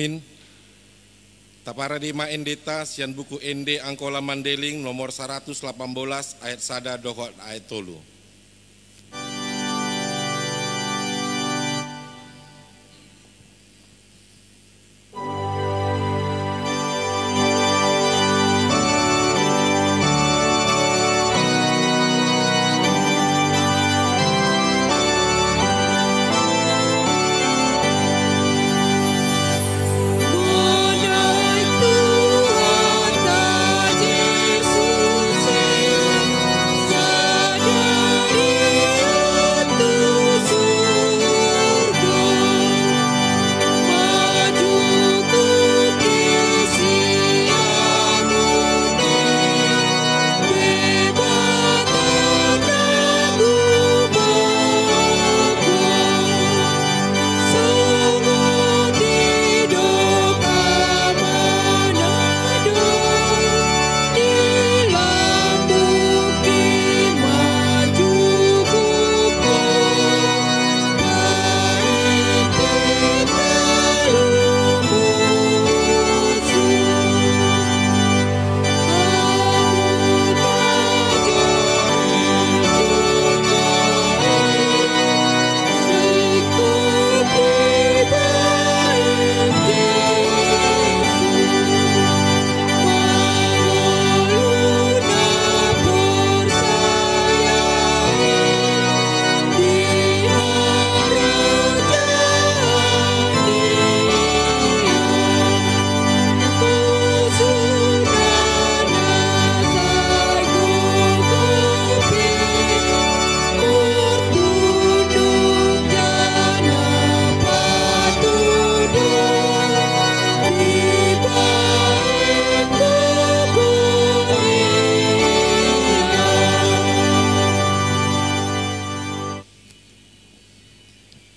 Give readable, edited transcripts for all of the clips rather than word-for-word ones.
Amin. Taparadima endeta sian buku ende angkola mandeling nomor 118 ayat sada dohot ayat tolu.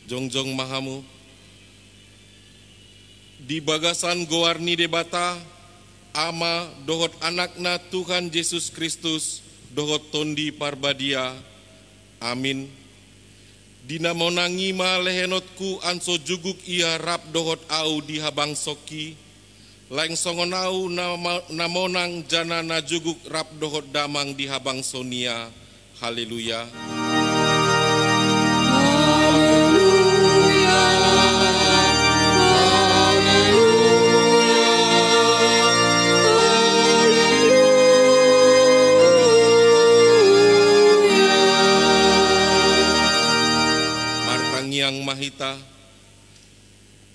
Jongjong mahamu, di bagasan goarni debata, ama dohot anakna Tuhan Yesus Kristus, dohot tondi parbadia, amin. Dina monangi ma lehenotku anso juguk ia rap dohot au di habang soki, laeng songonau namonang jana na juguk rap dohot damang di habang sonia, haleluya. Yang mahita,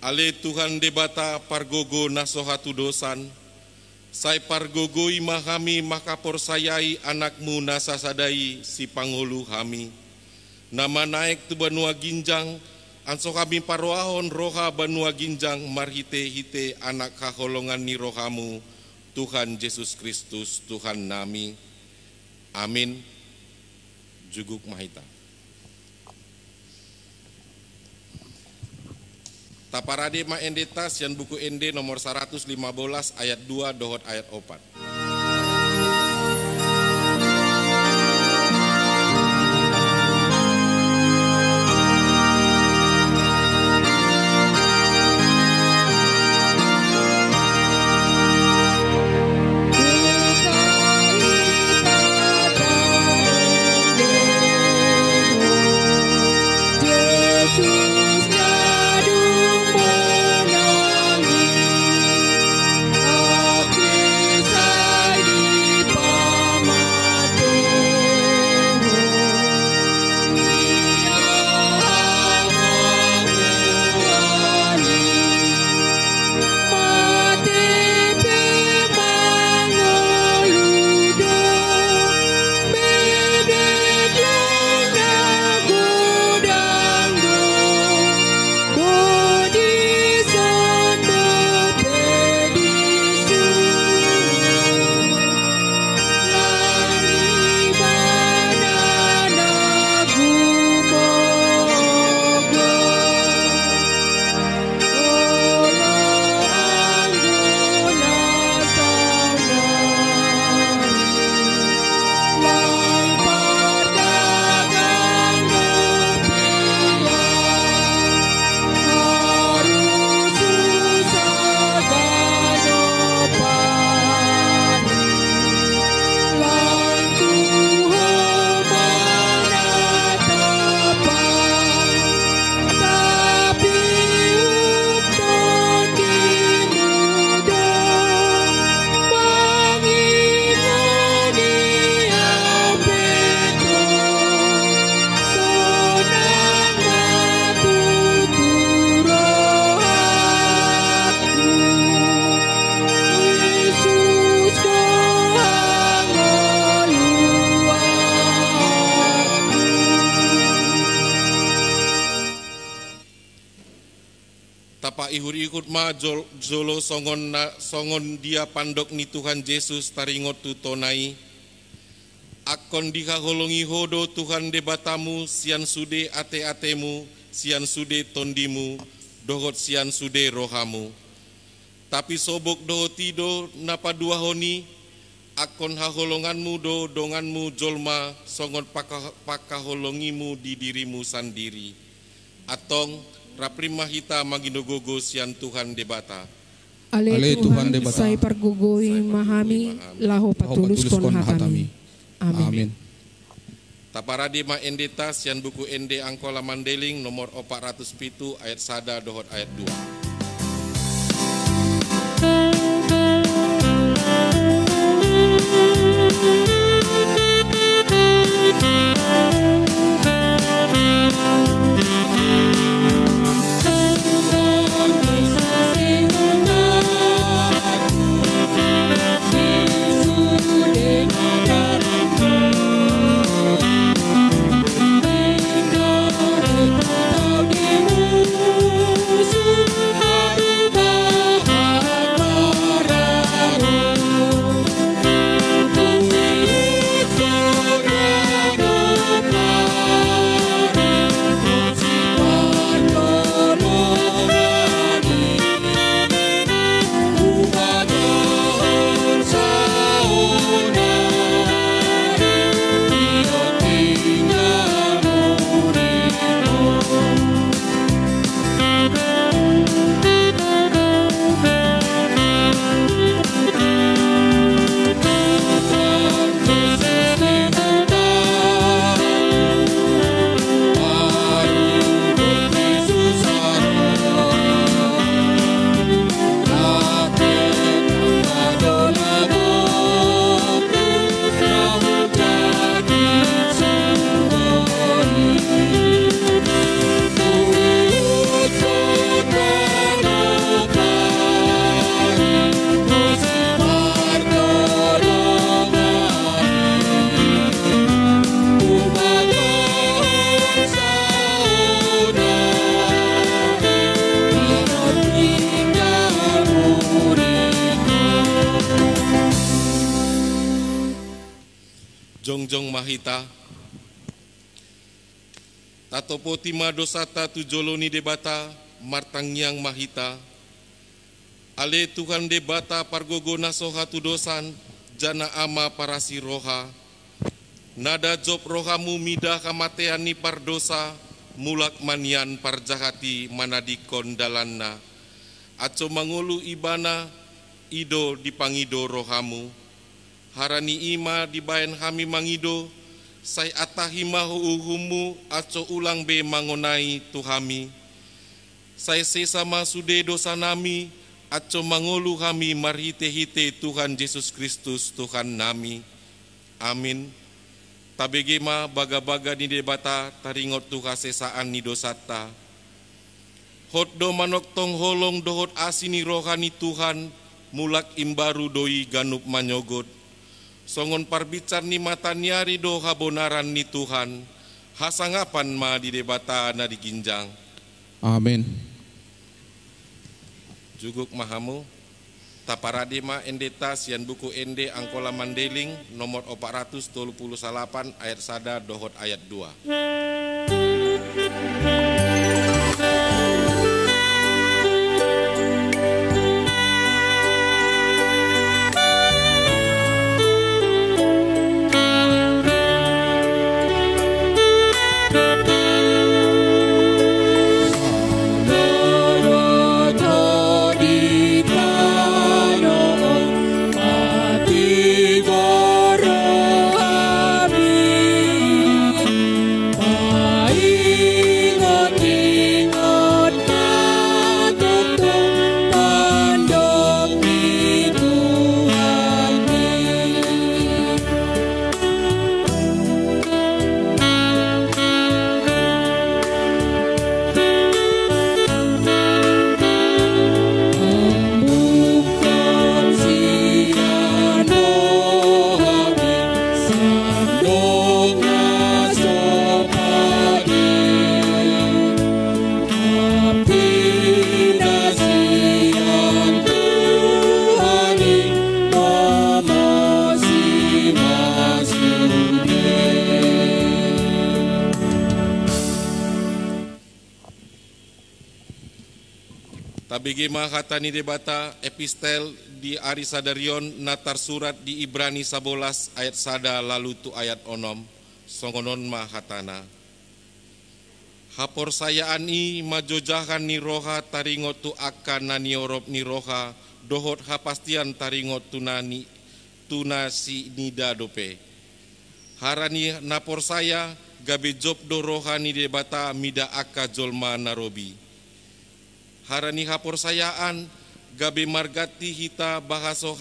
ale Tuhan debata pargogo nasohatu dosan, sai pargogo imahami maka porsayai anakmu nasasadai si pangulu hami. Nama naik tu banua ginjang, anso kami paroahon roha banua ginjang marhite hite anak kaholongan ni rohamu, Tuhan Yesus Kristus Tuhan nami. Amin. Juguk mahita. Taparadima endeta sian buku ende nomor 115 ayat 2 dohot ayat 4. Yesus ihur-ikut ma jolo songon dia pandok ni Tuhan Yesus taringot tu tonai. Akon dihaholongi hodo Tuhan debatamu sian sude ate-atemu, sian sude tondimu, dohot sian sude rohamu. Tapi sobok doho tido napa dua honi, akon haholonganmu do donganmu jolma songon pakaholongimu di dirimu sandiri. Atong raprimah hita maginogogo sian Tuhan debata. Ale Tuhan debata. Sai pargugoi mahami laho patulus kon hatami. Amin. Taparadi ma endeta sian buku ende angkola mandeling nomor 407 ayat sada dohot ayat 2. Jongjong mahita tatopo tima dosata tujoloni debata martangyang mahita ale Tuhan debata pargogo nasoha tu dosan jana ama parasi roha nada job rohamu midah kamateani pardosa mulak manian parjahati manadikon dalanna aco mangulu ibana ido dipangido rohamu harani ima dibayan hami mangido sai atahimahu uhumu aco ulang be mangonai tuhami sai sesama sude dosa nami aco mangolu hami marhite-hite Tuhan Yesus Kristus Tuhan nami amin. Tabegema baga-baga ni debata taringot tuha sesaan ni dosata hot do manok tong holong dohot asini rohani Tuhan mulak imbaru doi ganup manyogot songon parbicar ni matanyari do habonaran ni Tuhan hasangapan ma di debata na diginjang amin. Juguk mahamu taparadima endeta sian buku ende angkola mandeling nomor 438 ayat sada dohot ayat 2. Bye. Tabigi mahatani debata epistel di Arisadarion natar surat di Ibrani 11 ayat 1 lalu tu ayat 6 songonon mahatana. Haporsayaan i majojahan ni roha taringot tu akan nani orop ni roha dohot hapastian taringot tunani tunasi nida dope. Harani naporsaya gabe job do roha ni debata mida aka jolma narobi. Harani haporsayaan gabe margati hita bahaso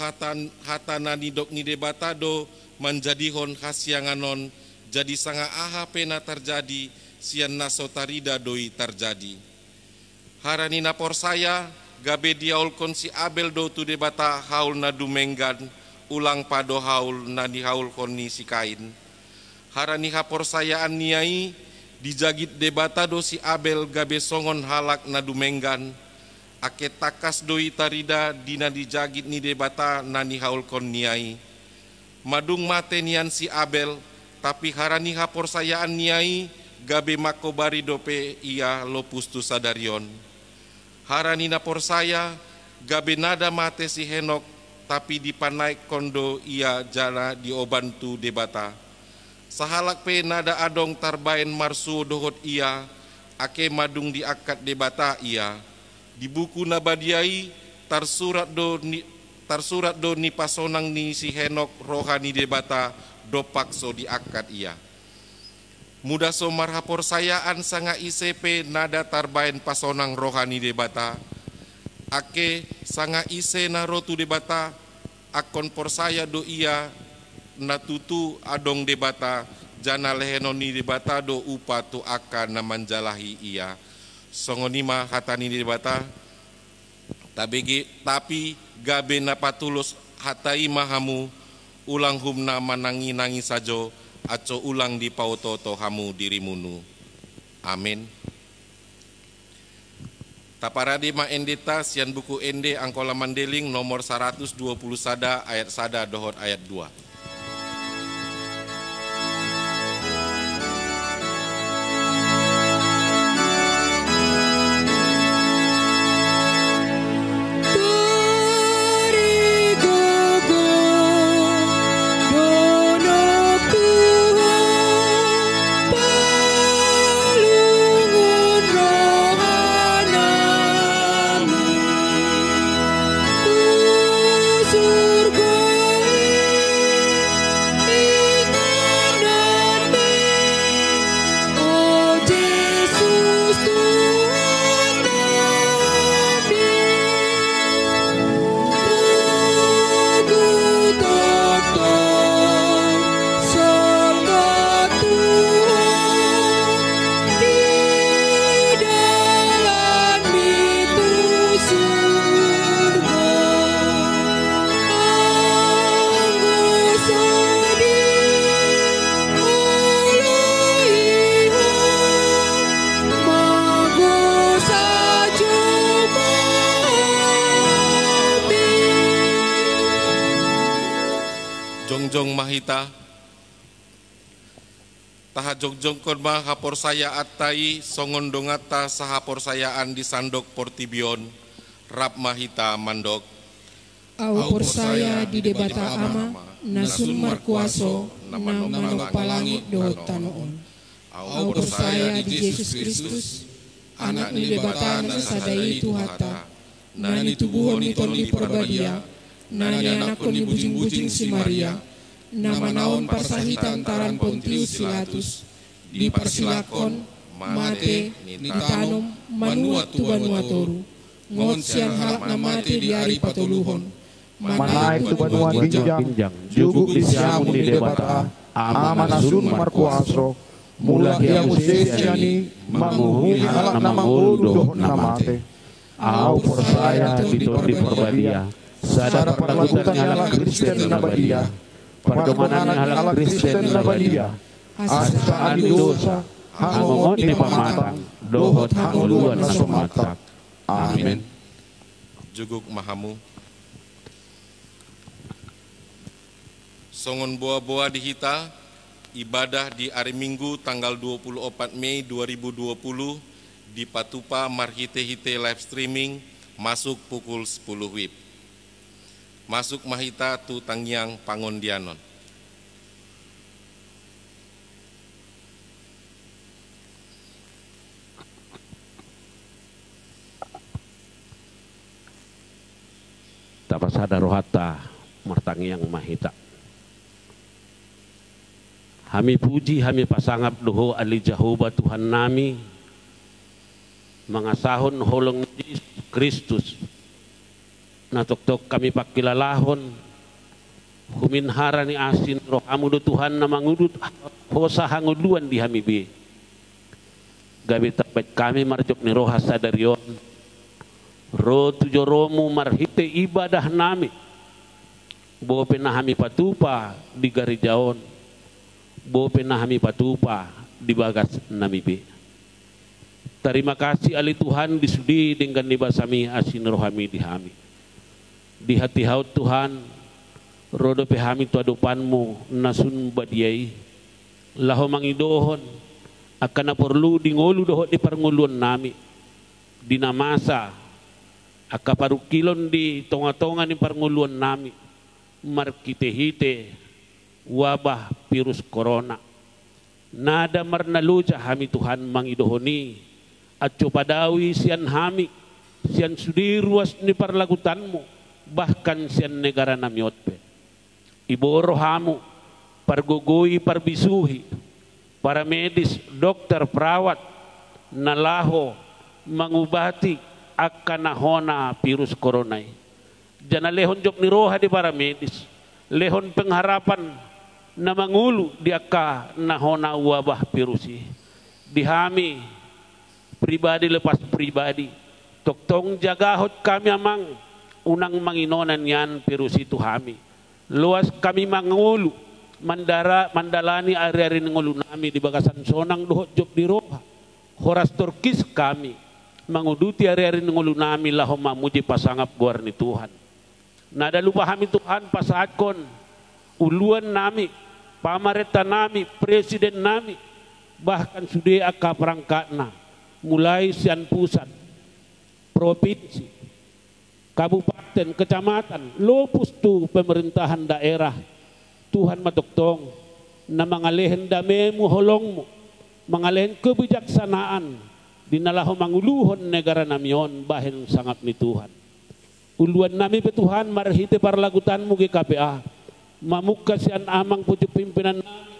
hatanani dok ni debata do manjadihon khasyanganon jadi sanga aha pena terjadi sian nasotarida doi terjadi. Harani naporsaya gabe diaul konsi Abel do tu debata haul na dumenggan ulang pado haul na di haul koni si Kain. Harani haporsayaan niai dijagit debata do si Abel gabe songon halak na dumenggan ake takas doi tarida dina dijagit ni debata nani haul kon niai. Madung mate nian si Abel tapi harani haporsayaan niai gabe makobari dope ia lopus tu sadarion. Harani naporsaya gabe nada mate si Henok tapi dipanai kondo ia jana diobantu debata. Sahalak pe nada adong tarbaen marsu dohot ia ake madung diakat debata ia. Di buku nabadiai tarsurat do ni pasonang ni si Henok rohani debata do pakso diakat ia. Muda somar haporsayaan sanga ICP nada tarbaen pasonang rohani debata. Ake sanga ise na rotu debata akon porsaya do ia natutu adong debata jana lehenoni debata do upa tu akan namanjalahi ia. Songonima hatani debata tapi gabe napatulus hatai mahamu ulang humna manangi-nangi sajo aco ulang di pautoto hamu dirimunu. Amin. Taparadi ma endeta sian buku ende angkola mandeling nomor 120 sada ayat sada dohot ayat 2. Jongjong mahita taha jongjong korma haporsaya atai songon dongata sahaporsayaan di sandok portibion rap mahita mandok au porsaya di debata ama nasun markuaso nama palangit do tanoon au porsaya di Yesus Kristus anak ni debata nasadai tuhata nani tubuhon ni toli perbadia nani anakon ni bujing-bujing si Maria, nama naon parsahitan taran Pontius Pilatus, dipersilakon, mate, nitanom, manuat tu banuatoru, ngon siang halak na mate di ari patuluhon, manaik tu banuan ginjang, juguk di siamun di debata, ama nasun markuaso, mula yang usiani, mamuhuni halak na manguluh na mate, au porsaya di perbadia, sadar perlakukan halak Kristen na badia, perkemanan halak Kristen na badia, asaan dosa, hangongon ni pamatang, dohot hanguluan na sumatak. Amin. Juguk mahamu. Songon boa-boa di hita, ibadah di hari Minggu tanggal 24 Mei 2020 di Patupa Marhite-hite live streaming masuk pukul 10 WIB. Masuk mahita tu tangyang pangondianon. Tapasada rohata martangyang mahita. Hami puji, hami pasangap doho ali Jehovah Tuhan nami, mangasahon holong Yesus Kristus, natok-tok kami pakilalahon, huminhara ni asin roh amudo Tuhan na mangudut hosa hanguduan di hami bi. Gabi tapet kami marjok ni roha sadarion, roh tujoromu marhite ibadah nami, bo penahami patupa di garijaon, bo penahami patupa di bagas nami bi. Terima kasih ali Tuhan disudi dengan nibasami asin rohami di hami. Di hati haut Tuhan, rodo pehami tu adupanmu nasun badiai, laho mangidohon, akan na perlu di ngolu doho di parnguluan nami, di namasa, aka parukilon di tonga-tonga ni parnguluan nami, markite-hite, wabah virus corona. Nada marnaluja hami Tuhan mangidohoni, at padawi sian hami, sian sudi ruas ni parlagutanmu, bahkan sian negara namiotpe. Iboro hamu, pargugui parbisuhi, para medis, dokter, perawat, nalaho, mangubati, akan nahona virus corona. Jana lehon jok ni roha di para medis, lehon pengharapan na mangulu di aka nahona wabah virusi. Dihami, pribadi lepas pribadi, toktong jagahot kami amang unang manginonan yan virus itu hami. Luas kami mangulu mandalani ari-ari ngulu nami di bagasan sonang dohot job di roha. Horas turkis kami manguduti ari-ari ngulu nami laho mamuji pasangap guar ni Tuhan. Nada lupa kami Tuhan pasakon uluan nami, pamareta nami, presiden nami, bahkan sudah aka perangkatna mulai sian pusat, provinsi, kabupaten, kecamatan, lopus tu pemerintahan daerah. Tuhan matoktong na mangalehen damemu holongmu, mangalehen kebijaksanaan dinalaho manguluhon negara namion bahen sangat ni Tuhan. Uluan nami pe Tuhan marhite parlagutanmu ge KPA, mamukka sian amang pucuk pimpinan nami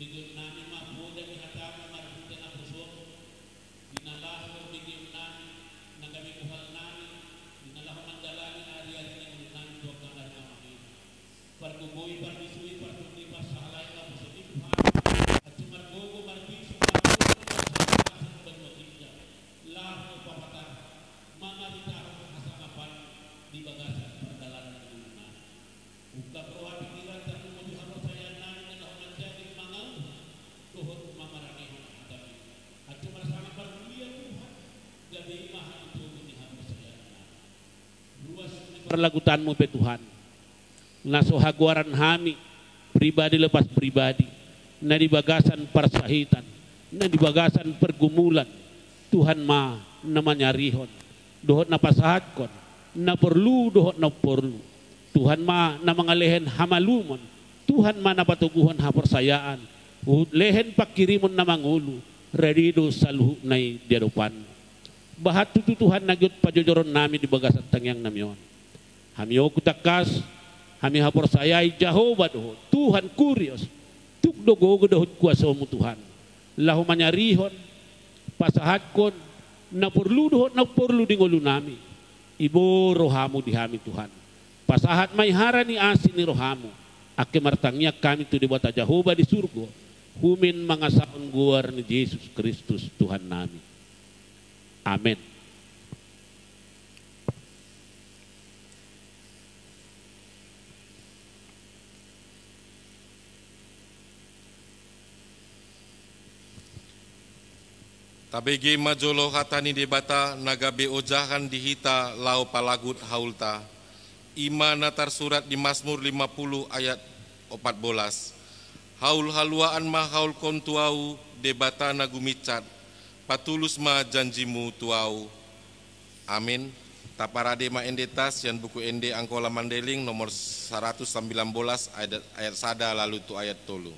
Bigyan namin mabuda ni hatama marhita na puso perlagutanmu pe Tuhan. Nasohaguaran hami pribadi lepas pribadi, na di bagasan persahitan, na di bagasan pergumulan, Tuhan ma na manyarihon, dohot na pasahatkon, na perlu dohot na perlu. Tuhan ma na mangalehen hamalumon, Tuhan ma na patuguhon hapersayaan, lehen pakirimon na mangulu, redido saluhu nay diadupan. Bahat tutuhan nagyot pajojoron nami di bagasan tangyang namyon. Hamiyo kutakas, hami hapersayai Jehovah dohot, Tuhan kurios, tukdogo dohot kuasa mo Tuhan. Lahu manyarihon, pasahatkon, na perlu dohot na perlu di ngulu nami. Ibo rohamu di hami Tuhan. Pasahat may hara ni asin ni rohamu. Ake martangnya kami tu di bata Jehovah di surga. Humin mga saon guar ni Yesus Kristus Tuhan nami. Amen. Tabegi majolo hatani debata nagabe ojahan dihita lau palagut haulta. Ima natar surat di Mazmur 50 ayat 14. Haul haluaan ma haul kon tuau debata nagumicat. Patulus ma janjimu tuau. Amin. Taparade ma endetas yang buku ende angkola mandeling nomor 119 ayat sada lalu tu ayat tolu.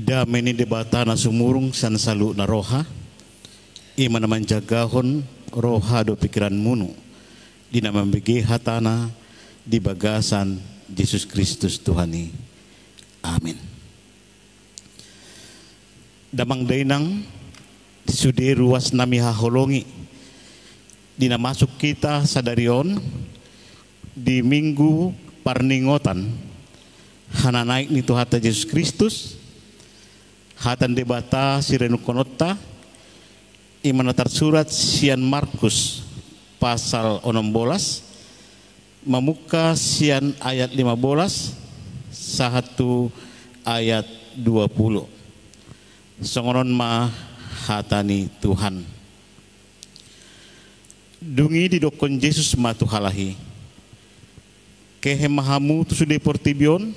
Dameni debata na sumurung san salu na roha, ima naman jagahon roha do pikiran munu, di naman bigi hatana di bagasan Yesus Kristus Tuhani. Amin. Damang dainang sudi ruas nami haholongi, di namasuk kita sadarion di minggu parningotan, hana naik ni Tuhata Yesus Kristus, hatan debata sirenu konota imanatar surat sian Markus pasal 16 memuka sian ayat 15 sahatu ayat 20 songonon ma hatani Tuhan dungi di dokon Yesus ma tuhalahi kehe mahamu tu sude portibion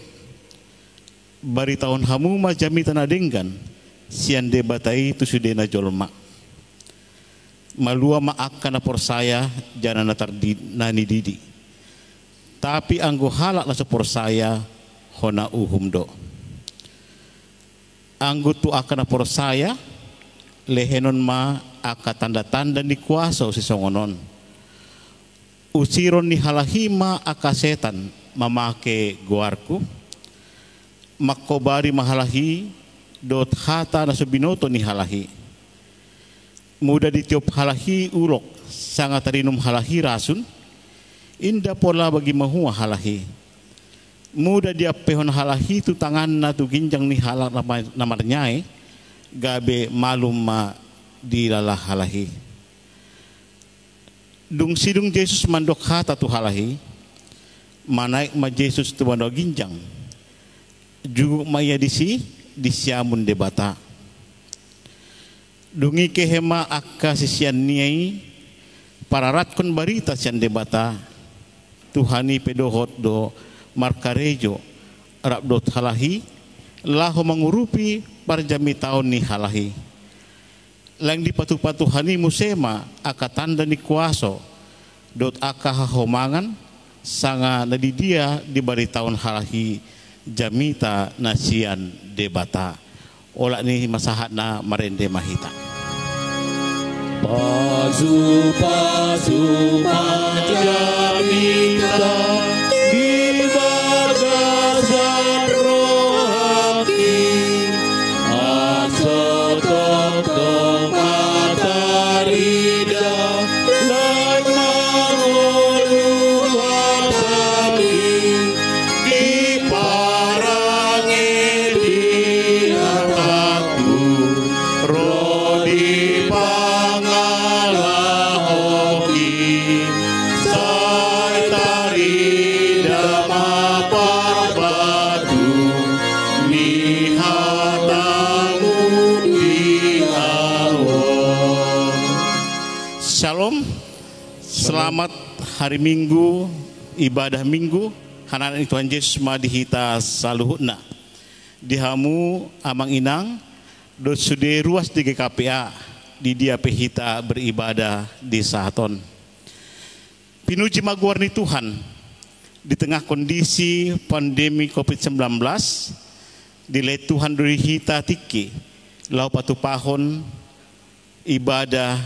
bari tahun hamu majami tanah denggan sian debatai tu sudena jolma malua ma akan apor saya jana natar nani didi Tapi anggo halak la sepor saya hona uhum do. Anggo tu akan por saya lehenon ma aka tanda-tanda ni kuasa si songonon. Usiron ni halahima aka setan mamake guarku. Makobari mahalahi dot hata na subinoto ni halahi. Muda ditiup halahi ulok sangat tarinum halahi rasun. Inda pola bagi mahua halahi. Muda dia pehon halahi tu tangan na tu ginjang ni halak namarnyai gabe malum ma di lalah halahi. Dung sidung Yesus mandok hata tu halahi. Manaik ma Yesus tu mandok ginjang. Juga maya disi disiamun debata. Dungi kehema akka sisian niai pararat kon barita sian debata. Tuhani pedohot do markarejo arab dot halahi lahu mengurupi parjami tahun ni halahi lang dipatu-patuhani musema aka tanda ni kuaso dot aka hahomangan sanga nadidia di bari tahun halahi jamita nasian debata ola ni masahat na marende mahita Pasu jamita di bagasan rohaki asotok tong matarida lai mangulu hapaki di parange di hataku rodi Shalom, selamat hari Minggu, ibadah Minggu, hanan Tuhan Yesus madihita saluhutna. Dihamu amang inang, dot sude ruas di GKPA, di dia pehita beribadah di Sahaton. Pinuji maguarni Tuhan, di tengah kondisi pandemi COVID-19, dile Tuhan dari hita tiki, lau patu pahon ibadah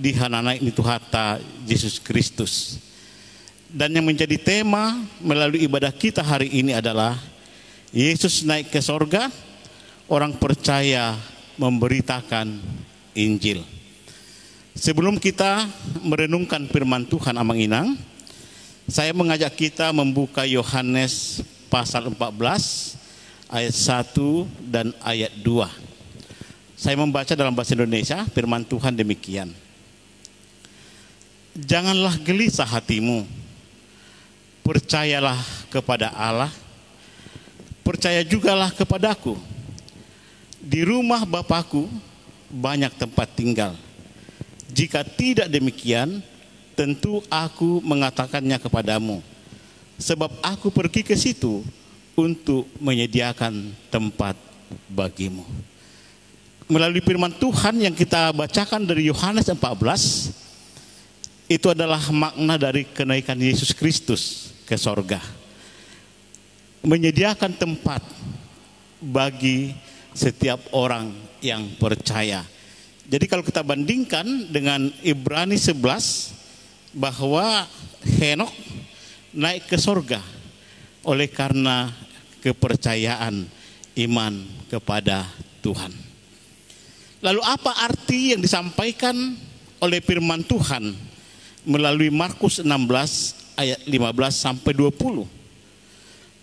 di hananaik ni Tuhata Yesus Kristus. Dan yang menjadi tema melalui ibadah kita hari ini adalah Yesus naik ke sorga, orang percaya memberitakan Injil. Sebelum kita merenungkan firman Tuhan amang inang, saya mengajak kita membuka Yohanes pasal 14 ayat 1 dan ayat 2. Saya membaca dalam bahasa Indonesia, firman Tuhan demikian. Janganlah gelisah hatimu, percayalah kepada Allah, percaya jugalah kepadaku. Di rumah Bapakku banyak tempat tinggal. Jika tidak demikian, tentu aku mengatakannya kepadamu, sebab aku pergi ke situ untuk menyediakan tempat bagimu. Melalui firman Tuhan yang kita bacakan dari Yohanes 14, itu adalah makna dari kenaikan Yesus Kristus ke sorga. Menyediakan tempat bagi setiap orang yang percaya. Jadi kalau kita bandingkan dengan Ibrani 11, bahwa Henok naik ke sorga oleh karena kepercayaan iman kepada Tuhan. Lalu apa arti yang disampaikan oleh firman Tuhan melalui Markus 16 ayat 15 sampai 20?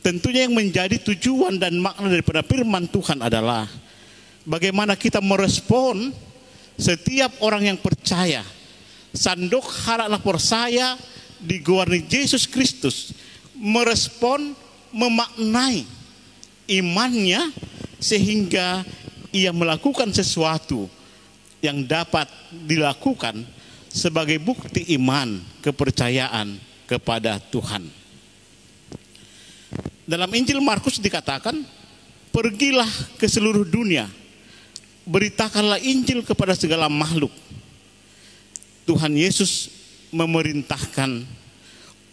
Tentunya yang menjadi tujuan dan makna daripada firman Tuhan adalah bagaimana kita merespon setiap orang yang percaya. Sandok haraplah percaya di guarni Yesus Kristus, merespon, memaknai imannya sehingga ia melakukan sesuatu yang dapat dilakukan sebagai bukti iman kepercayaan kepada Tuhan. Dalam Injil Markus dikatakan, pergilah ke seluruh dunia, beritakanlah Injil kepada segala makhluk. Tuhan Yesus memerintahkan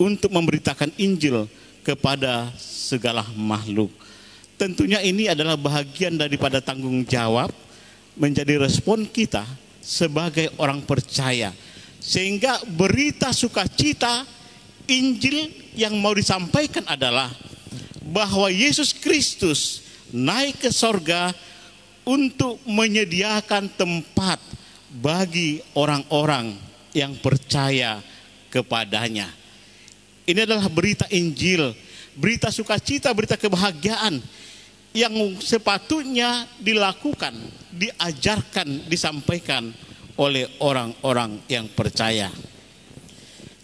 untuk memberitakan Injil kepada segala makhluk. Tentunya ini adalah bahagian daripada tanggung jawab menjadi respon kita sebagai orang percaya. Sehingga berita sukacita Injil yang mau disampaikan adalah bahwa Yesus Kristus naik ke sorga untuk menyediakan tempat bagi orang-orang yang percaya kepadanya. Ini adalah berita Injil, berita sukacita, berita kebahagiaan yang sepatutnya dilakukan, diajarkan, disampaikan oleh orang-orang yang percaya.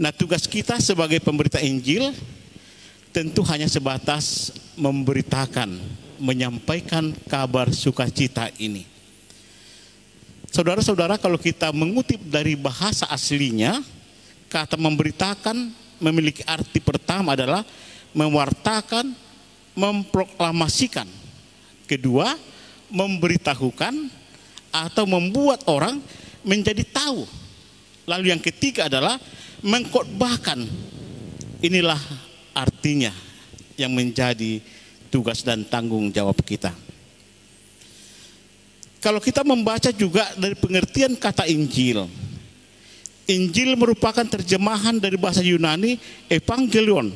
Nah, tugas kita sebagai pemberita Injil tentu hanya sebatas memberitakan, menyampaikan kabar sukacita ini. Saudara-saudara, kalau kita mengutip dari bahasa aslinya, kata memberitakan memiliki arti pertama adalah mewartakan, memproklamasikan. Kedua, memberitahukan atau membuat orang menjadi tahu. Lalu yang ketiga adalah mengkhotbahkan. Inilah artinya yang menjadi tugas dan tanggung jawab kita. Kalau kita membaca juga dari pengertian kata Injil, Injil merupakan terjemahan dari bahasa Yunani Evangelion.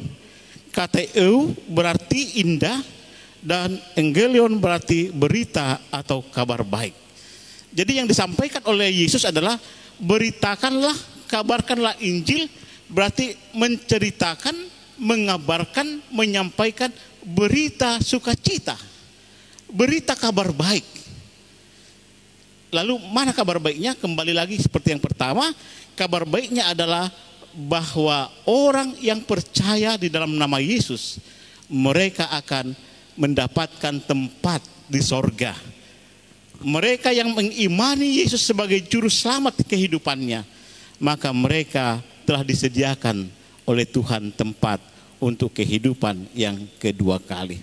Kata eu berarti indah dan Evangelion berarti berita atau kabar baik. Jadi yang disampaikan oleh Yesus adalah beritakanlah, kabarkanlah Injil, berarti menceritakan, mengabarkan, menyampaikan berita sukacita, berita kabar baik. Lalu mana kabar baiknya? Kembali lagi seperti yang pertama, kabar baiknya adalah bahwa orang yang percaya di dalam nama Yesus, mereka akan mendapatkan tempat di sorga. Mereka yang mengimani Yesus sebagai juru selamat kehidupannya, maka mereka telah disediakan oleh Tuhan tempat untuk kehidupan yang kedua kali.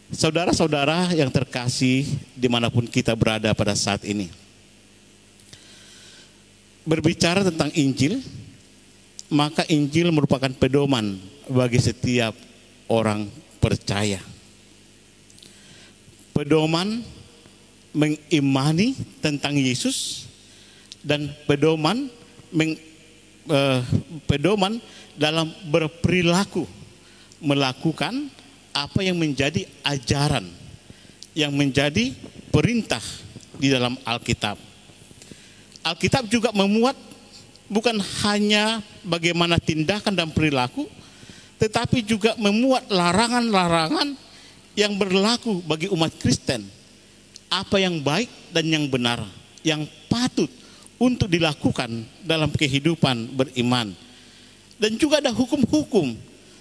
Saudara-saudara yang terkasih dimanapun kita berada pada saat ini, berbicara tentang Injil, maka Injil merupakan pedoman bagi setiap orang percaya. Pedoman mengimani tentang Yesus dan pedoman dalam berperilaku, melakukan apa yang menjadi ajaran, yang menjadi perintah di dalam Alkitab. Alkitab juga memuat bukan hanya bagaimana tindakan dan perilaku, tetapi juga memuat larangan-larangan yang berlaku bagi umat Kristen. Apa yang baik dan yang benar, yang patut untuk dilakukan dalam kehidupan beriman. Dan juga ada hukum-hukum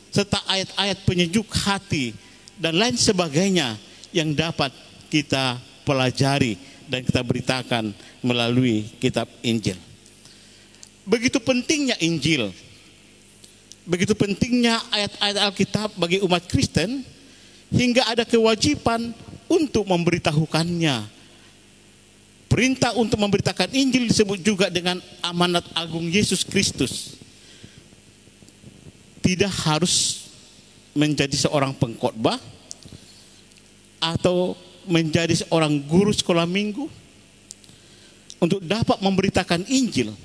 serta ayat-ayat penyejuk hati dan lain sebagainya yang dapat kita pelajari dan kita beritakan melalui kitab Injil. Begitu pentingnya Injil, begitu pentingnya ayat-ayat Alkitab bagi umat Kristen, hingga ada kewajiban untuk memberitahukannya. Perintah untuk memberitakan Injil disebut juga dengan amanat agung Yesus Kristus. Tidak harus menjadi seorang pengkhotbah atau menjadi seorang guru sekolah minggu untuk dapat memberitakan Injil.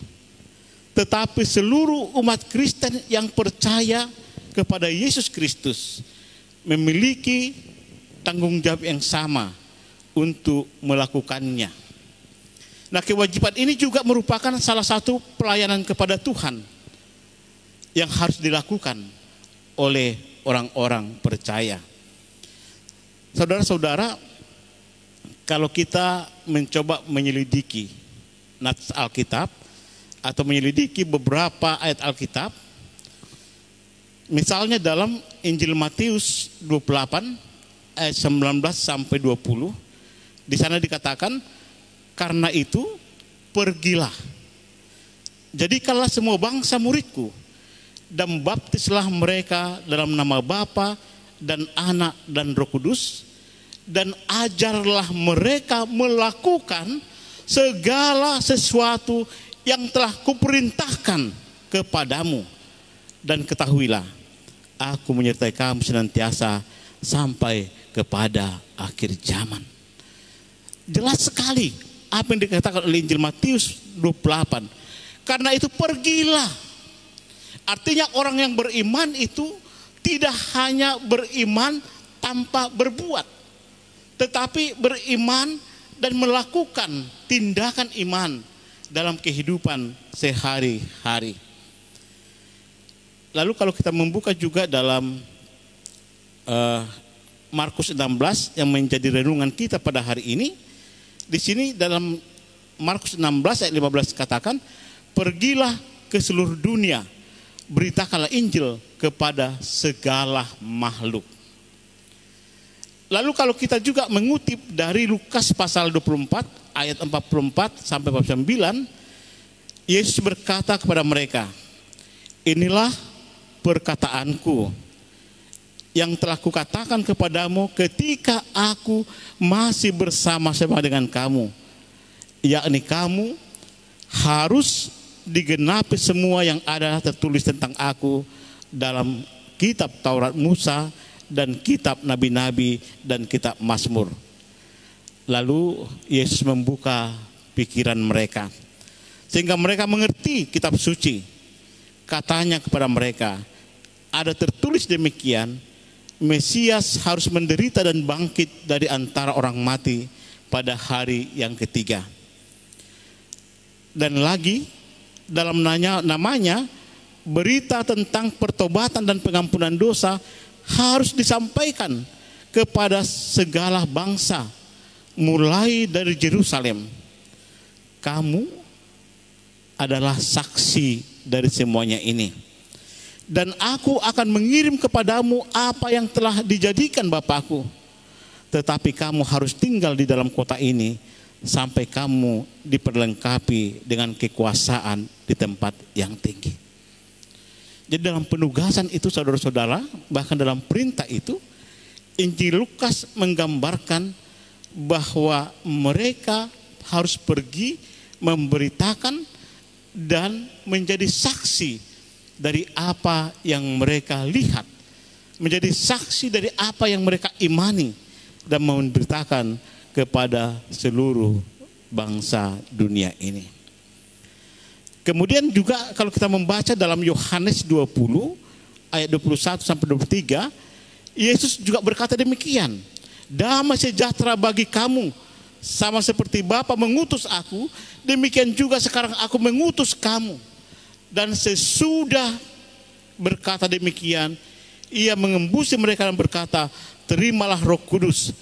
Tetapi seluruh umat Kristen yang percaya kepada Yesus Kristus memiliki tanggung jawab yang sama untuk melakukannya. Nah, kewajiban ini juga merupakan salah satu pelayanan kepada Tuhan yang harus dilakukan oleh orang-orang percaya. Saudara-saudara, kalau kita mencoba menyelidiki nats Alkitab atau menyelidiki beberapa ayat Alkitab, misalnya dalam Injil Matius 28 ayat 19 sampai 20, di sana dikatakan, karena itu pergilah, jadikanlah semua bangsa muridku, dan baptislah mereka dalam nama Bapa dan Anak dan Roh Kudus, dan ajarlah mereka melakukan segala sesuatu yang telah kuperintahkan kepadamu. Dan ketahuilah, aku menyertai kamu senantiasa sampai kepada akhir zaman. Jelas sekali apa yang dikatakan oleh Injil Matius 28. Karena itu pergilah. Artinya orang yang beriman itu tidak hanya beriman tanpa berbuat, tetapi beriman dan melakukan tindakan iman dalam kehidupan sehari-hari. Lalu kalau kita membuka juga dalam Markus 16 yang menjadi renungan kita pada hari ini, di sini dalam Markus 16 ayat 15 katakan, pergilah ke seluruh dunia, beritakanlah Injil kepada segala makhluk. Lalu kalau kita juga mengutip dari Lukas pasal 24 ayat 44 sampai 49, Yesus berkata kepada mereka, inilah perkataanku yang telah kukatakan kepadamu ketika aku masih bersama-sama dengan kamu, yakni kamu harus digenapi semua yang ada tertulis tentang aku dalam kitab Taurat Musa dan kitab nabi-nabi dan kitab Mazmur. Lalu Yesus membuka pikiran mereka sehingga mereka mengerti kitab suci. Katanya kepada mereka, ada tertulis demikian, Mesias harus menderita dan bangkit dari antara orang mati pada hari yang ketiga. Dan lagi dalam namanya berita tentang pertobatan dan pengampunan dosa harus disampaikan kepada segala bangsa mulai dari Yerusalem. Kamu adalah saksi dari semuanya ini. Dan aku akan mengirim kepadamu apa yang telah dijadikan Bapakku. Tetapi kamu harus tinggal di dalam kota ini sampai kamu diperlengkapi dengan kekuasaan di tempat yang tinggi. Jadi dalam penugasan itu saudara-saudara, bahkan dalam perintah itu, Injil Lukas menggambarkan bahwa mereka harus pergi memberitakan dan menjadi saksi dari apa yang mereka lihat, menjadi saksi dari apa yang mereka imani, dan memberitakan kepada seluruh bangsa dunia ini. Kemudian juga kalau kita membaca dalam Yohanes 20 ayat 21 sampai 23, Yesus juga berkata demikian, damai sejahtera bagi kamu, sama seperti Bapa mengutus aku, demikian juga sekarang aku mengutus kamu. Dan sesudah berkata demikian, ia mengembusi mereka dan berkata, terimalah Roh Kudus.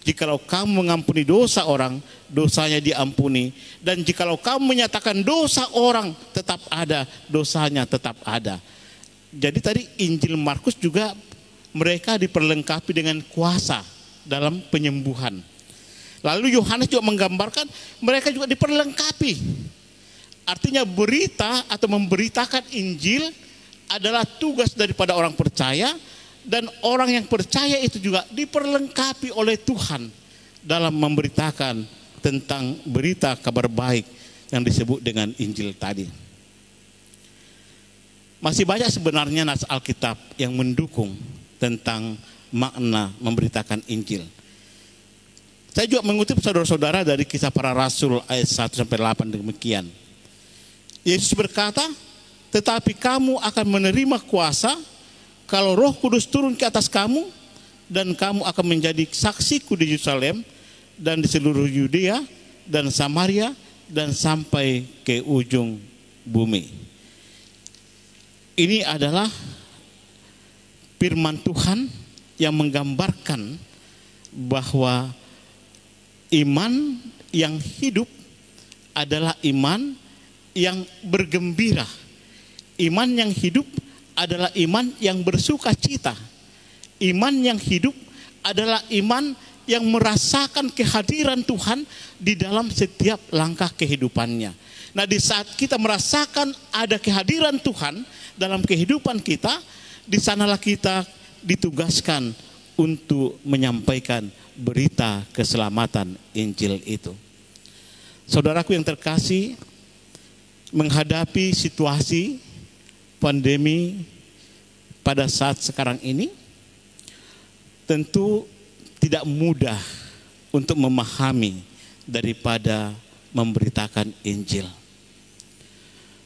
Jikalau kamu mengampuni dosa orang, dosanya diampuni. Dan jikalau kamu menyatakan dosa orang, tetap ada, dosanya tetap ada. Jadi tadi Injil Markus juga mereka diperlengkapi dengan kuasa dalam penyembuhan. Lalu Yohanes juga menggambarkan mereka juga diperlengkapi. Artinya berita atau memberitakan Injil adalah tugas daripada orang percaya, dan orang yang percaya itu juga diperlengkapi oleh Tuhan dalam memberitakan tentang berita kabar baik yang disebut dengan Injil tadi. Masih banyak sebenarnya nas Alkitab yang mendukung tentang makna memberitakan Injil. Saya juga mengutip saudara-saudara dari Kisah Para Rasul ayat 1-8 demikian. Yesus berkata, tetapi kamu akan menerima kuasa kalau Roh Kudus turun ke atas kamu, dan kamu akan menjadi saksiku di Yerusalem dan di seluruh Yudea dan Samaria dan sampai ke ujung bumi. Ini adalah firman Tuhan yang menggambarkan bahwa iman yang hidup adalah iman yang bergembira. Iman yang hidup adalah iman yang bersuka cita. Iman yang hidup adalah iman yang merasakan kehadiran Tuhan di dalam setiap langkah kehidupannya. Nah, di saat kita merasakan ada kehadiran Tuhan dalam kehidupan kita, di sanalah kita ditugaskan untuk menyampaikan berita keselamatan Injil itu. Saudaraku yang terkasih, menghadapi situasi pandemi pada saat sekarang ini tentu tidak mudah untuk memahami daripada memberitakan Injil.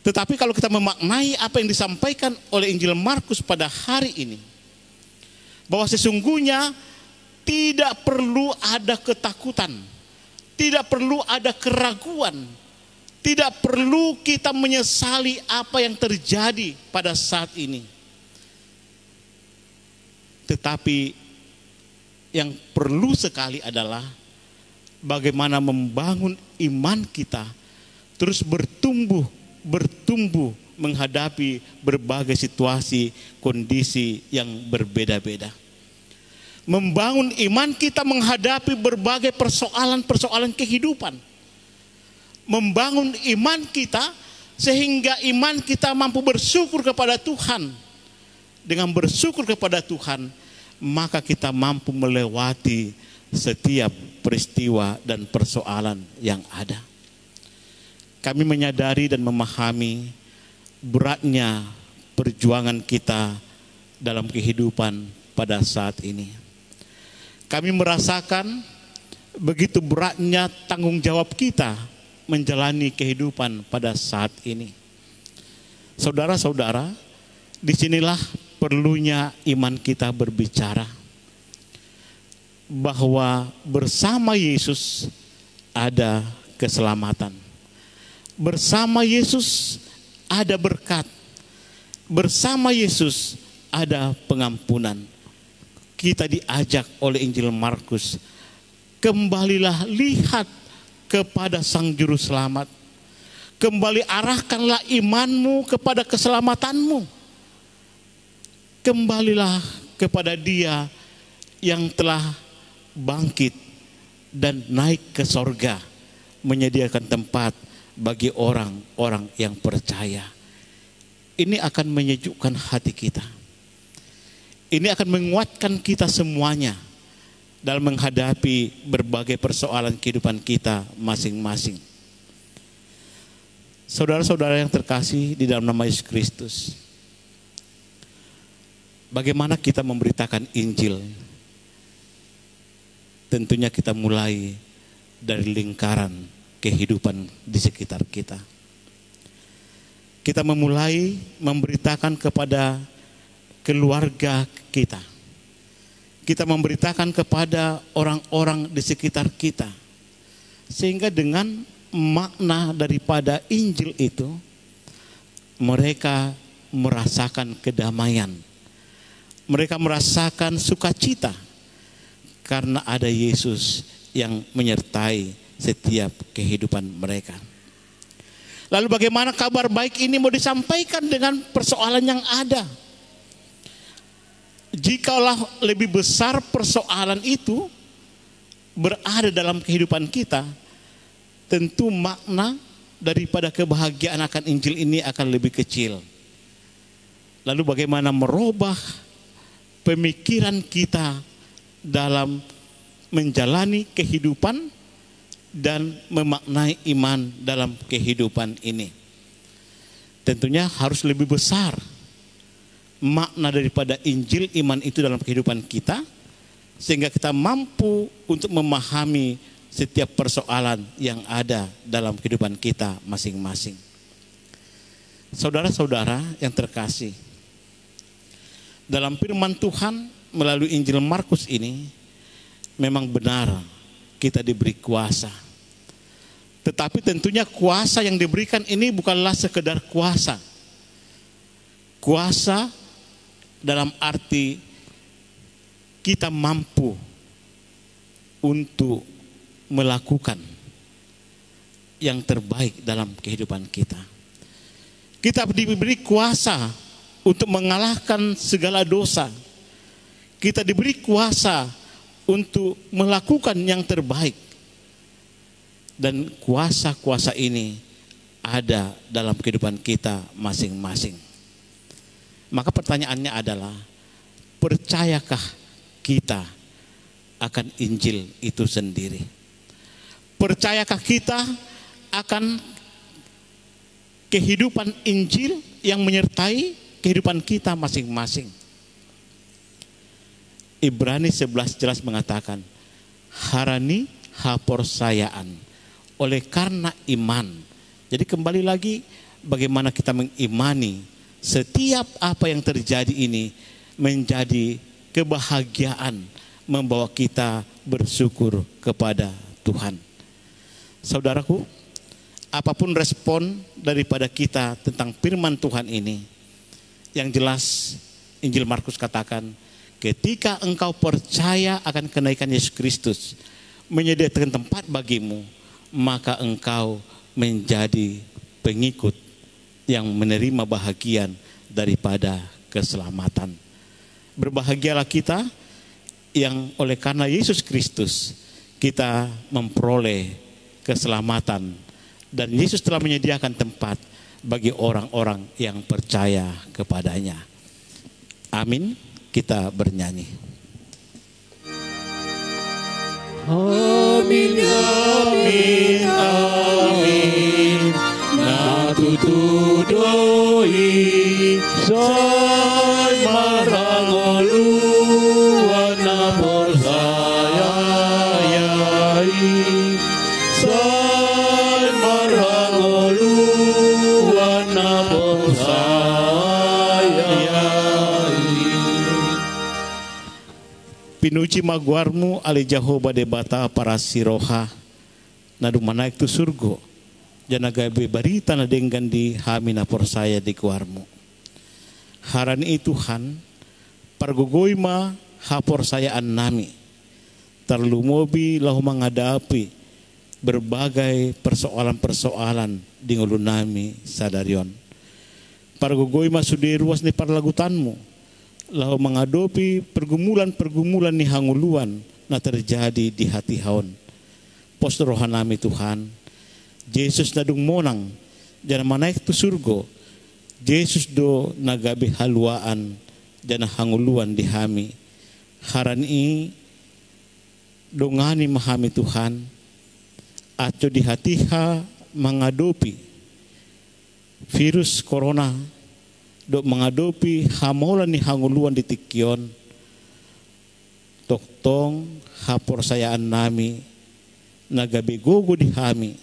Tetapi kalau kita memaknai apa yang disampaikan oleh Injil Markus pada hari ini, bahwa sesungguhnya tidak perlu ada ketakutan, tidak perlu ada keraguan, tidak perlu kita menyesali apa yang terjadi pada saat ini. Tetapi yang perlu sekali adalah bagaimana membangun iman kita terus bertumbuh menghadapi berbagai situasi, kondisi yang berbeda-beda. Membangun iman kita menghadapi berbagai persoalan-persoalan kehidupan. Membangun iman kita sehingga iman kita mampu bersyukur kepada Tuhan. Dengan bersyukur kepada Tuhan, maka kita mampu melewati setiap peristiwa dan persoalan yang ada. Kami menyadari dan memahami beratnya perjuangan kita dalam kehidupan pada saat ini. Kami merasakan begitu beratnya tanggung jawab kita menjalani kehidupan pada saat ini. Saudara-saudara, disinilah perlunya iman kita berbicara bahwa bersama Yesus ada keselamatan. Bersama Yesus ada berkat. Bersama Yesus ada pengampunan. Kita diajak oleh Injil Markus, kembalilah lihat kepada Sang Juru Selamat. Kembali arahkanlah imanmu kepada keselamatanmu. Kembalilah kepada Dia yang telah bangkit dan naik ke sorga, menyediakan tempat bagi orang-orang yang percaya. Ini akan menyejukkan hati kita. Ini akan menguatkan kita semuanya dalam menghadapi berbagai persoalan kehidupan kita masing-masing. Saudara-saudara yang terkasih di dalam nama Yesus Kristus, bagaimana kita memberitakan Injil? Tentunya kita mulai dari lingkaran kehidupan di sekitar kita. Kita memulai memberitakan kepada keluarga kita. Kita memberitakan kepada orang-orang di sekitar kita. Sehingga dengan makna daripada Injil itu, mereka merasakan kedamaian. Mereka merasakan sukacita karena ada Yesus yang menyertai setiap kehidupan mereka. Lalu bagaimana kabar baik ini mau disampaikan dengan persoalan yang ada? Jikalau lebih besar persoalan itu berada dalam kehidupan kita, tentu makna daripada kebahagiaan akan Injil ini akan lebih kecil. Lalu bagaimana merubah pemikiran kita dalam menjalani kehidupan dan memaknai iman dalam kehidupan ini? Tentunya harus lebih besar makna daripada Injil iman itu dalam kehidupan kita, sehingga kita mampu untuk memahami setiap persoalan yang ada dalam kehidupan kita masing-masing. Saudara-saudara yang terkasih, dalam firman Tuhan melalui Injil Markus ini memang benar kita diberi kuasa. Tetapi tentunya kuasa yang diberikan ini bukanlah sekedar kuasa. Kuasa dalam arti kita mampu untuk melakukan yang terbaik dalam kehidupan kita. Kita diberi kuasa untuk mengalahkan segala dosa. Kita diberi kuasa untuk melakukan yang terbaik. Dan kuasa-kuasa ini ada dalam kehidupan kita masing-masing. Maka pertanyaannya adalah, percayakah kita akan Injil itu sendiri? Percayakah kita akan kehidupan Injil yang menyertai kehidupan kita masing-masing? Ibrani 11 jelas mengatakan, harani haporsayaan, oleh karena iman. Jadi kembali lagi bagaimana kita mengimani setiap apa yang terjadi ini menjadi kebahagiaan, membawa kita bersyukur kepada Tuhan. Saudaraku, apapun respon daripada kita tentang firman Tuhan ini, yang jelas Injil Markus katakan, ketika engkau percaya akan kenaikan Yesus Kristus, menyediakan tempat bagimu, maka engkau menjadi pengikut yang menerima bahagian daripada keselamatan. Berbahagialah kita yang oleh karena Yesus Kristus kita memperoleh keselamatan, dan Yesus telah menyediakan tempat bagi orang-orang yang percaya kepadanya. Amin. Kita bernyanyi. Amin, amin, amin. Natutudoi say marangolu wana porsayai. Say marangolu wana porsayai. Pinuji maguarmu ali Jehovah debata para siroha nadu manaik tu surgo jana gabe barita na denggan di hamina porsaya di kuarmu. Harani Tuhan pargugoi ma haporsayaan nami terlumobi lahu mengadapi berbagai persoalan-persoalan di ngulu nami sadarion. Pargugoi ma sudiruas ni parlagutanmu lahu menghadapi pergumulan-pergumulan ni hanguluan na terjadi di hati haon. Pos rohanami Tuhan, Yesus nadung monang jana manaik tu surgo. Yesus do nagabi haluaan jana hanguluan di hami. Harani dongani mahami Tuhan, aco di hatiha menghadapi virus corona, dok menghadapi hamolan ni hanguluan di tikion, toktong haporsayaan nami nagabi gogo di hami,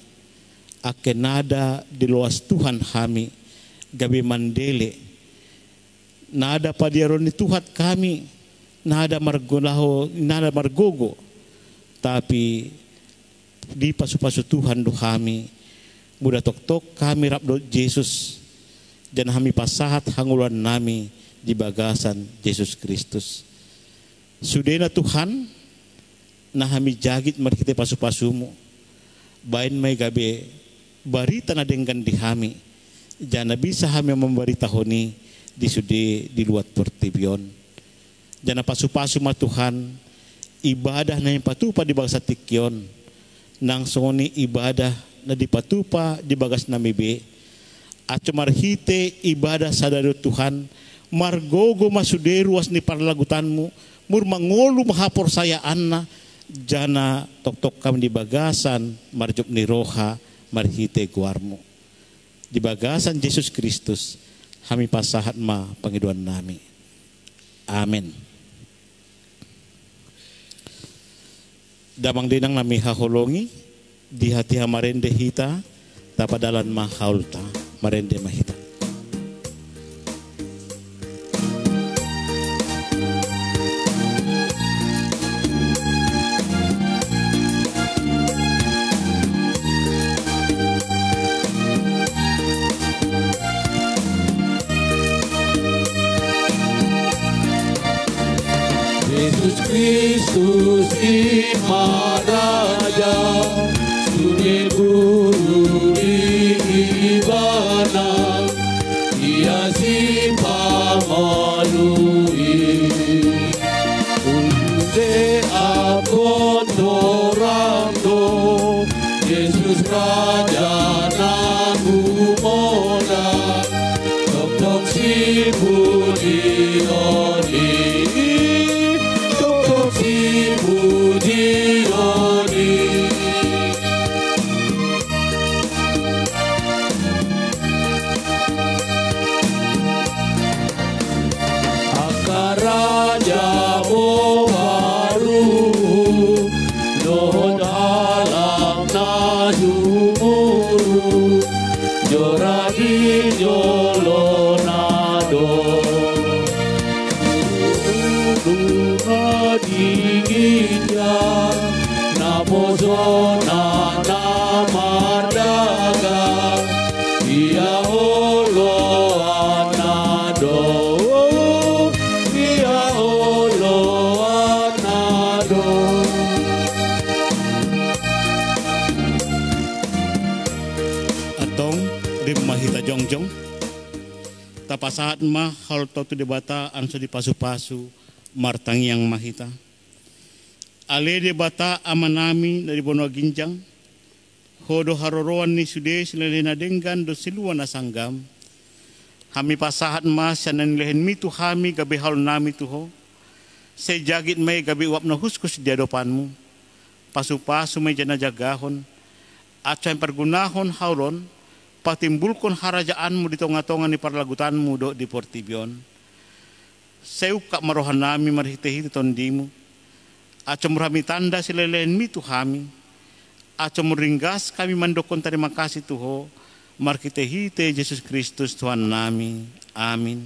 akenada di luas Tuhan hami gabi mandele, nada padiaron ni Tuhan kami, nada margolaho, nada margogo, tapi di pasu-pasu Tuhan do kami, muda tok-tok kami rabdo Yesus, dan kami pasahat hanguluan nami di bagasan Yesus Kristus. Sudena Tuhan, na kami jagit markite pasu-pasumu, bain may gabi barita na denggan di kami, jana bisa kami memberitahoni di sude di luat pertibion. Jana pasu-pasu ma Tuhan, ibadah na yung patupa di bagasa tikyon, nang soni ibadah na di patupa di bagas namibe, at marhite ibadah sa daro Tuhan, margogo masuderuas ni parlagutanmu, mur mangolu mahaporsayaan na, jana tok-tok kami di bagasan, marjok ni roha, marhite guarmu. Di bagasan Yesus Kristus, kami pasahat ma pangiduan nami. Amin. Damang dinang nami haholongi, di hati hamarende hita, tapadalan mahaulta. Marende mahita. Yesus Kristus Imaraja, Sune Guru di Ibana, Ia si pamalui, Unde abon dorando, Yesus Raja nagumona, Tok-tok si budioni, Tok-tok si budioni. Tapasaat ma hal tu debata anso di pasu-pasu martang yang mahita. Ale debata amanami dari Bono Ginjang. Hodo haroroan ni sude silelena denggan do siluan asanggam. Hami pasahat ma sanan lehen mitu hami gabe hal nami tuho. Sejagit may gabe wap na huskus di adopanmu. Pasu-pasu may jana jagahon. At sa pergunahon hauron. Patimbulkon harajaanmu di tonga-tonga ni parlagutanmu do di Portibion. Seuka marohan nami marhite-hite tondimu. Aco murami tanda silelen mi tuhami. Aco muringgas kami mandokon terima kasih tuho. Marhite-hite Yesus Kristus Tuhan nami. Amin.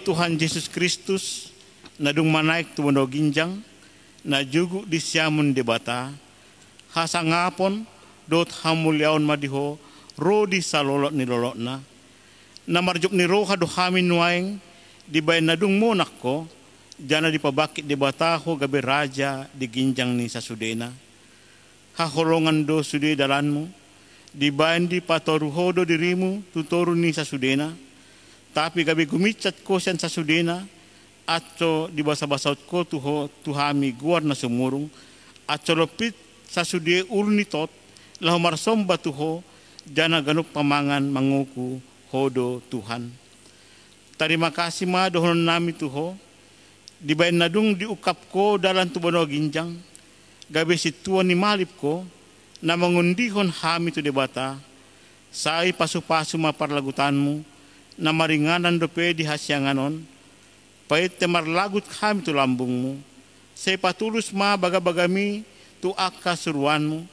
Tuhan Yesus Kristus nadung manaik tu Bono Ginjang na jugu di siamun debata hasangapon dot hamuliaon madiho rodi salolot ni lolotna na marjuk ni roha do hamin nuaing di bayan nadung monak ko jana di pabakit debata ho gabe raja di ginjang ni sasudena haholongan do sude dalanmu di bayan di patoruho do dirimu tutoru ni sasudena. Tapi gabi gumicat ko siyan sa sudena atso di basa-basot ko tuhami guar na sumurong atso lopit sa sude ulnitot lahomar somba tuho jana ganuk pamangan manguku hodo Tuhan. Terima kasih ma dohon nami tuho di bayan nadung diukap ko dalan tu Bono Ginjang gabi situan ni malip ko na mangundihon hami tu debata sai pasu-pasu ma parlagutanmu na maringanan dope di hasyanganon, pait temar lagut kami tu lambungmu, say patulus ma bagabagami tu akka suruanmu,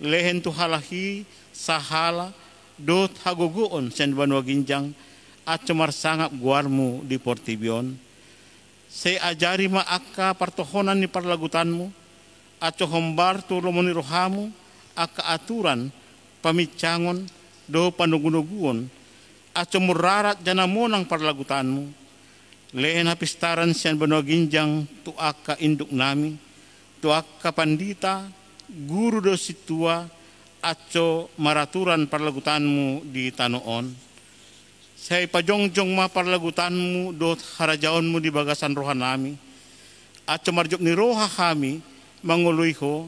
lehen tu halahi sahala dot haguguon sen Bono Ginjang at cumarsangap guarmu di Portibion. Say ajari ma akka partohonan ni parlagutanmu, at hombar tu romoni rohamu, akka aturan pamitsangon do panugunuguon, at sumurarat dyan mo ng parlagutanmu. Lehen hapistaran siyan Bono Ginjang tuak ka induk nami, tuak ka pandita, guru do situa, at so maraturan parlagutanmu di tanoon. Say pajongjong ma parlagutanmu do harajaon mo di bagasan roha nami, at so marjuk ni roha kami, manguloy ho,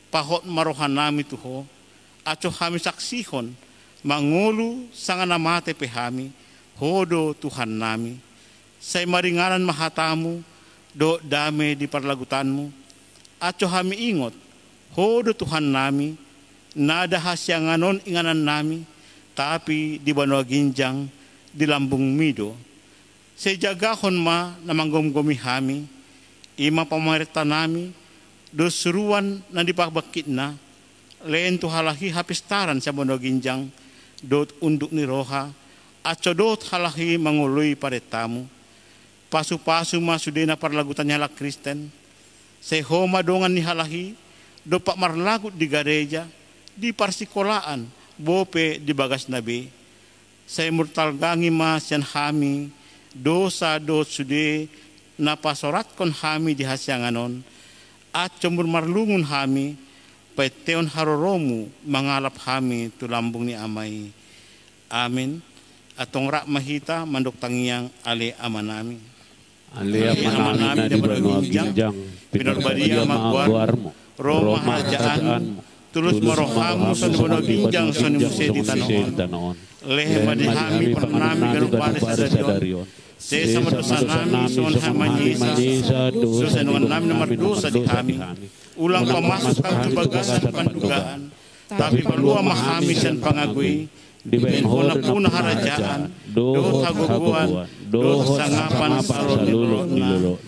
pahot marohan nami tuho, at so kami saksihon, mangulu sanga namate pehami hodo Tuhan nami say maringanan mahatamu do dame di parlagutanmu aco hami ingot hodo Tuhan nami nada hasyanganon inganan nami tapi di Bono Ginjang di lambung mido say jagahon ma namanggomgomi hami ima pamarita nami do suruan na dipagbakit na leen tu halahi hapistaran sa Bono Ginjang dot unduk ni roha at dot halahi manguloy paretamu pasu-pasu ma sudena parlagutan ni halak Kristen say homa dongan ni halahi do pak marlagut di gareja di parsikolaan bope di bagas nabi say murtal gangi ma siyan hami dosa sude napasoratkon hami di hasyanganon, at cembur marlungun hami, paiteon haroromu mangalap hami tulambung ni amai. Amin. Atong rak mahita mandok tangiang ale amanami. Ale amanami di banu ginjang, pinarbadia magwarmo, Roma hajaan, tulus marohamu son banu ginjang son muse di tanoon. Lehe madi hami pernami ganu pada sadarion. Sesa madosa nami son hamanisa, dosa nungan nami nomor dosa di kami. Ulang pemasukan ke bagasan pandugaan, tapi perlu mahami san pangagui, di benhona puna harajaan, doh haguguan, doh sangapan saluluna.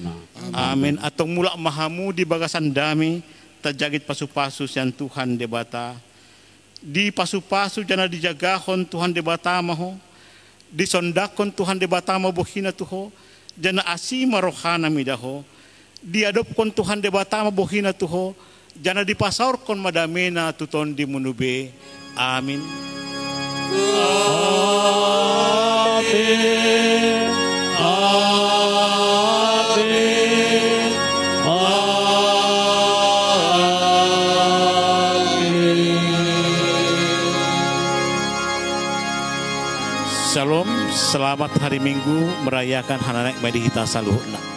Amin. Atong mula mahamu di bagasan dami, tajagit pasu-pasu sian Tuhan debata. Di pasu-pasu jana dijagahon Tuhan debata maho, disondakon Tuhan debata maho bohina tuho, jana asima rohana midaho. Diadopkon Tuhan debata mabohina tuho, jana dipasaurkon madamena tuton di munube. Amin. Amin. Amin. Amin. Shalom, selamat hari Minggu merayakan Hananek Madihita Saluhna.